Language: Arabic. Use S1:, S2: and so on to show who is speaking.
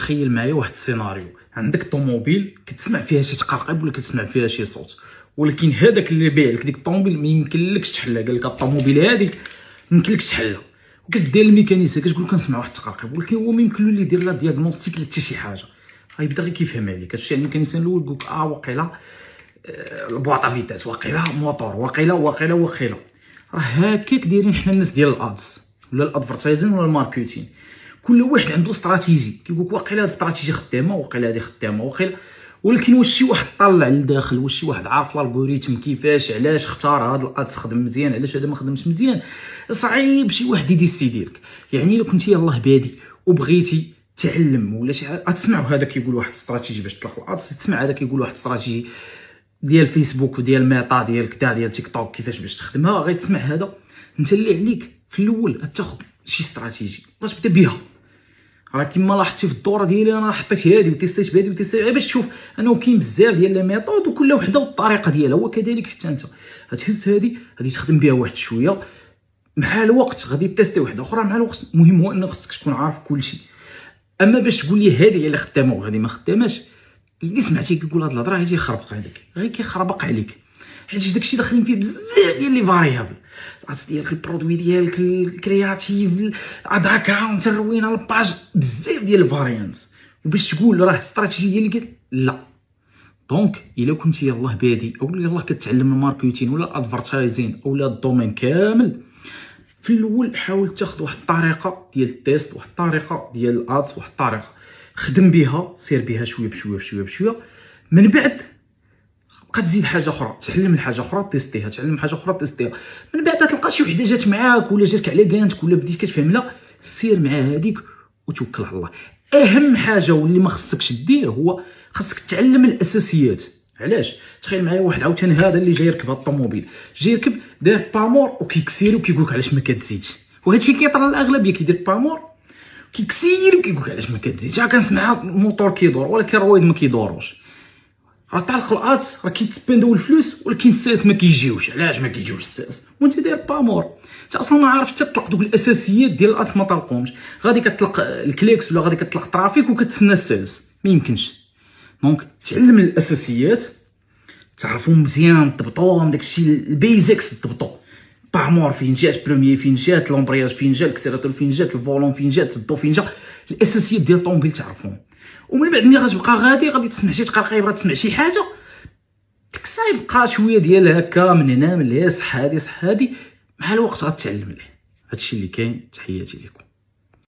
S1: تخيل معايا واحد السيناريو، عندك طوموبيل كتسمع فيها شي تقرقيب ولا كتسمع فيها شي صوت، ولكن هذاك اللي بايع لك ديك الطوموبيل ما يمكنلكش تحلها، قال لك الطوموبيل هذيك ما يمكنلكش تحلها، وكدير الميكانيسيه كتقول كنسمع واحد التقرقيب، ولكن هو ما يمكن له يدير لا دياغنوستيك لا حتى شي حاجه، غيبدا غير كيفهم عليك. هادشي يعني الميكانيسيان الاول يقول لك واقيلا البواطه فيتاس، واقيلا موطور، واقيلا راه هكاك دايرين حنا الناس ديال الادز ولا الادفرتايزين ولا الماركتين. كل واحد عنده استراتيجي، كيقول لك واقيلا هاد الاستراتيجي خدامه، واقيلا هادي خدامه، واقيلا، ولكن واش شي واحد طلع لداخل، واش شي واحد عارف الالغوريثم كيفاش علاش اختار هاد الادز خدم مزيان، علاش هذا ما خدمش مزيان؟ صعيب شي واحد يديسيدي لك. يعني الا كنتي يلاه بادي وبغيتي تعلم ولا شي حاجه، تسمعوا هذا كيقول واحد استراتيجي باش تطلق الادز، تسمع هذا كيقول واحد استراتيجي ديال فيسبوك وديال ميتا ديال كدا ديال تيك توك كيفاش باش تخدمها، غيتسمع هذا. انت اللي عليك في الاول تاخذ شي استراتيجي غتبدا بها. راه كيما لاحظتي في الدوره ديالي انا حطيت هذه وتيستيت بهذه وتيستيت باش تشوف انه كاين بزاف ديال لي ميثود وكل وحده والطريقه ديالها، وكذلك حتى انت غتهز هذه غادي تخدم بها واحد شويه، مع الوقت غادي تيستي وحده اخرى. مع الوقت المهم هو انك خصك تكون عارف كلشي. اما باش تقول لي هذه هي اللي خدامه وهذه ما خداماش، اللي سمعتي كيقول هاد الهضره هادي يخربق عليك، غير كيخربق عليك، حيت داكشي داخلين فيه بزاف ديال لي فاريابل، العطس ديالك، البرودوي ديالك، الكرياتيف، الاد اكاونت، الروينه، الباج، بزاف ديال الفاريانس. وباش تقول راه استراتيجيه ديالي قالت لا. دونك الا كنتي يلاه بادي او يلاه كتعلم الماركتين ولا الادفرتايزين اولا الدومين كامل، في الاول حاول تاخذ واحد الطريقه ديال التيست، واحد الطريقه ديال الادز، واحد الطريقه خدم بها، سير بها شويه بشويه. من بعد بقى تزيد حاجه اخرى، تعلم حاجه اخرى تيستيها، تعلم حاجه اخرى تيستيها. من بعد تلقى شي وحده جات معاك ولا جاتك على كانتك ولا بديت كتفهم لها، سير مع هذيك وتوكل على الله. اهم حاجه واللي ما خصكش دير هو خصك تعلم الاساسيات. علاش؟ تخيل معايا واحد عاوتاني هذا اللي جاي يركب هاد الطوموبيل، جاي يركب داير بامور وكيكسير وكيقول لك علاش ما كتزيدش، وهادشي كيطرى الاغلبيه، كيدير بامور كيكسير وكيقول لك علاش ما كتزيدش. كنسمعها الموتور كيدور ولكن الرويد ما كيدوروش. راه طالق الادز راه كيتسبندوا الفلوس ولكن الساس ما كيجيوش. علاش ما كيجيوش الساس وانت داير بامور؟ انت اصلا ما عارف تطلق دوك الاساسيات ديال الادز، ما طلقهمش. غادي كتطلق الكليكس ولا غادي كتطلق الترافيك وكتسنى الساس، ما يمكنش. دونك تعلم الاساسيات، تعرفهم مزيان، تضبطوهم، داكشي البيزكس تضبطو. بامور فين جات، بروميي فين جات، لومبرياج فين جا، الكسيراتور فين جات، الفولون فين جات، الضو فين جا، الاساسيات ديال الطوموبيل تعرفهم. ومن بعد ملي غتبقى غادي تسمع شي تقرقيب، غتسمع شي حاجه تكسا، يبقى شويه ديال هكا من هنا من لهنا، صح هادي مع الوقت غتعلم ليه. هادشي اللي كاين. تحياتي لكم.